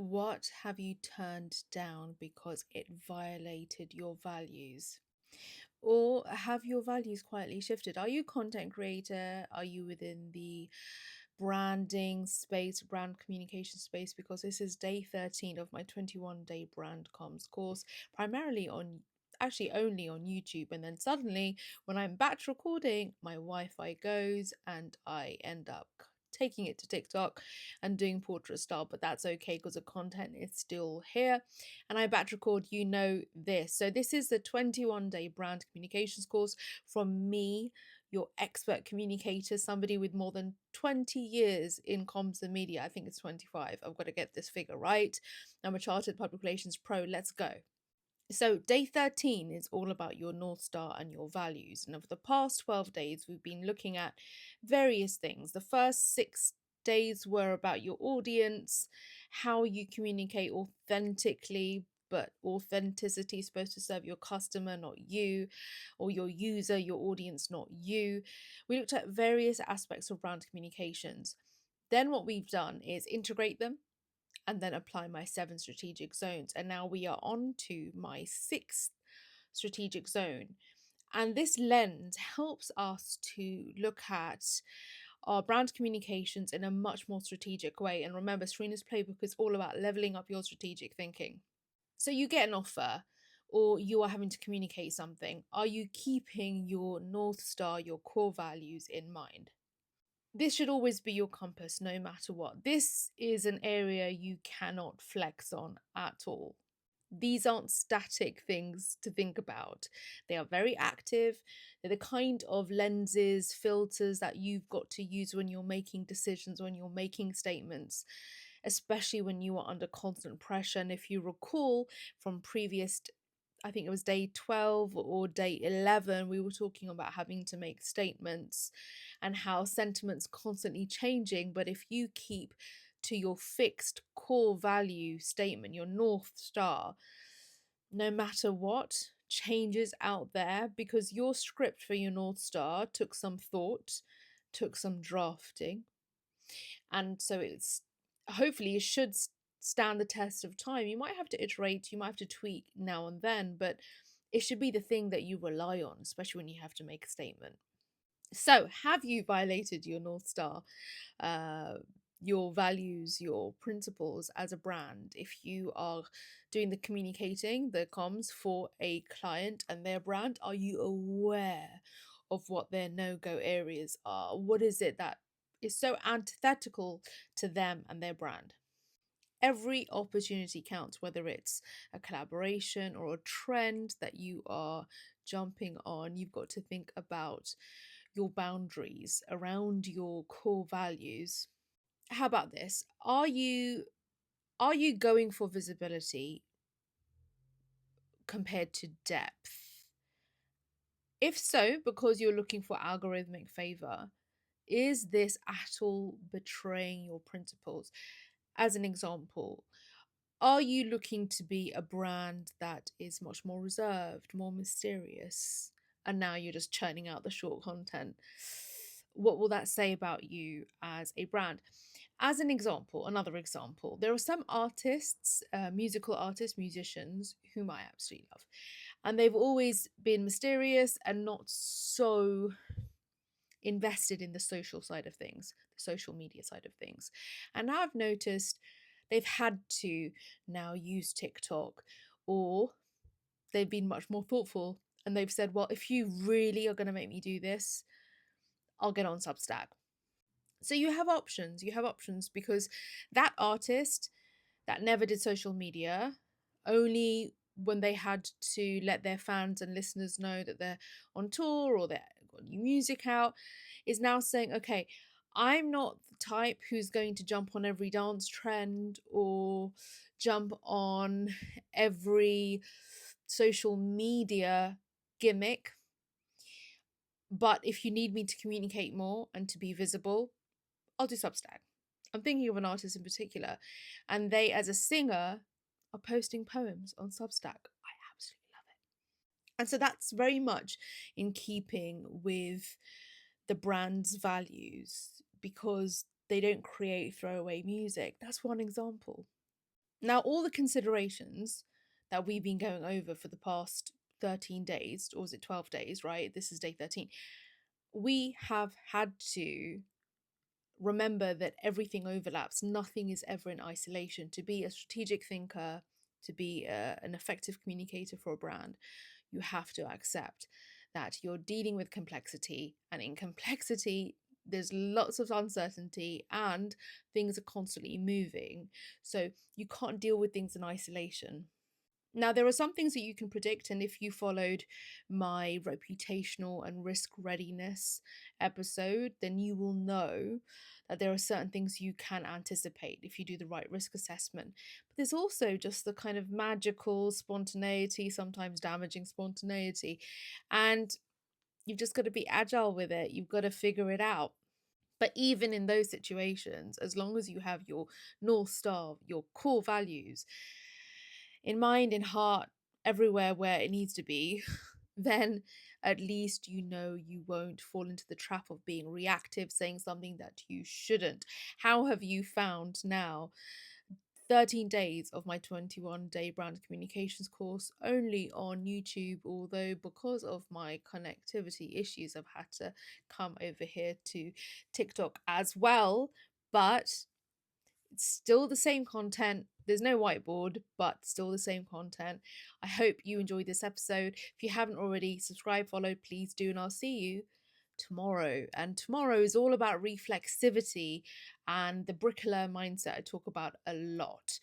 What have you turned down because it violated your values? Or have your values quietly shifted? Are you a content creator? Are you within the branding space, brand communication space? Because this is day 13 of my 21-day brand comms course, primarily on actually only on YouTube. And then suddenly, when I'm batch recording, my Wi-Fi goes and I end up taking it to TikTok and doing portrait style, but that's okay because the content is still here and I batch record, this. So this is the 21-day brand communications course from me, your expert communicator, somebody with more than 20 years in comms and media. I think it's 25. I've got to get this figure right. I'm a chartered public relations pro. Let's go. So, day 13 is all about your North Star and your values. And over the past 12 days, we've been looking at various things. The first 6 days were about your audience, how you communicate authentically, but authenticity is supposed to serve your customer, not you, or your user, your audience, not you. We looked at various aspects of brand communications. Then, what we've done is integrate them and then apply my 7 strategic zones. And now we are on to my 6th strategic zone. And this lens helps us to look at our brand communications in a much more strategic way. And remember, Serena's playbook is all about leveling up your strategic thinking. So you get an offer or you are having to communicate something. Are you keeping your North Star, your core values in mind? This should always be your compass, no matter what. This is an area you cannot flex on at all. These aren't static things to think about. They are very active. They're the kind of lenses, filters that you've got to use when you're making decisions, when you're making statements, especially when you are under constant pressure. And if you recall from previous, I think it was day 12 or day 11, we were talking about having to make statements and how sentiment's constantly changing. But if you keep to your fixed core value statement, your North Star, no matter what changes out there, because your script for your North Star took some thought, took some drafting, and so it's hopefully it should stand the test of time. You might have to iterate, you might have to tweak now and then, but it should be the thing that you rely on, especially when you have to make a statement. So, have you violated your North Star, uh, your values, your principles as a brand? If you are doing the communicating, the comms for a client and their brand, are you aware of what their no go areas are? What is it that is so antithetical to them and their brand? Every opportunity counts, whether it's a collaboration or a trend that you are jumping on. You've got to think about your boundaries around your core values. How about this? Are you going for visibility compared to depth? If so, because you're looking for algorithmic favor, is this at all betraying your principles? As an example, are you looking to be a brand that is much more reserved, more mysterious, and now you're just churning out the short content? What will that say about you as a brand? As an example, another example, there are some artists, musical artists, musicians, whom I absolutely love, and they've always been mysterious and not so invested in the social side of things, the social media side of things. And now I've noticed they've had to now use TikTok, or they've been much more thoughtful and they've said, well, if you really are going to make me do this, I'll get on Substack. So you have options. You have options because that artist that never did social media, only when they had to let their fans and listeners know that they're on tour or they've got new music out, is now saying, okay, I'm not the type who's going to jump on every dance trend or jump on every social media gimmick. But if you need me to communicate more and to be visible, I'll do Substack. I'm thinking of an artist in particular, and they, as a singer, are posting poems on Substack. I absolutely love it. And so that's very much in keeping with the brand's values because they don't create throwaway music. That's one example. Now, all the considerations that we've been going over for the past 13 days, or was it 12 days, right? This is day 13. We have had to remember that everything overlaps. Nothing is ever in isolation. To be a strategic thinker, to be an effective communicator for a brand, you have to accept that you're dealing with complexity, and in complexity, there's lots of uncertainty and things are constantly moving. So you can't deal with things in isolation. Now, there are some things that you can predict, and if you followed my reputational and risk readiness episode, then you will know that there are certain things you can anticipate if you do the right risk assessment. But there's also just the kind of magical spontaneity, sometimes damaging spontaneity, and you've just got to be agile with it. You've got to figure it out. But even in those situations, as long as you have your North Star, your core values, in mind, in heart, everywhere where it needs to be, then at least you know you won't fall into the trap of being reactive, saying something that you shouldn't. How have you found now 13 days of my 21-day brand communications course only on YouTube? Although, because of my connectivity issues, I've had to come over here to TikTok as well. But it's still the same content. There's no whiteboard, but still the same content. I hope you enjoyed this episode. If you haven't already, subscribe, follow, please do, and I'll see you tomorrow. And tomorrow is all about reflexivity and the bricklayer mindset I talk about a lot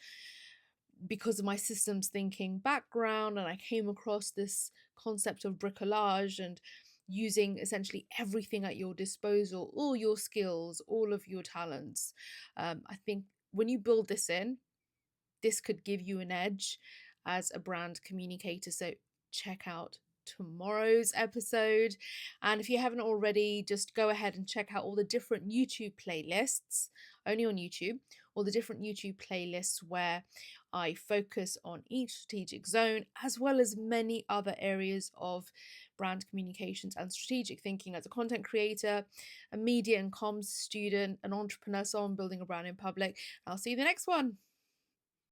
because of my systems thinking background. And I came across this concept of bricolage and using essentially everything at your disposal, all your skills, all of your talents. I think when you build this in, this could give you an edge as a brand communicator. So check out tomorrow's episode. And if you haven't already, just go ahead and check out all the different YouTube playlists, only on YouTube, all the different YouTube playlists where I focus on each strategic zone, as well as many other areas of brand communications and strategic thinking as a content creator, a media and comms student, an entrepreneur, someone building a brand in public. I'll see you in the next one.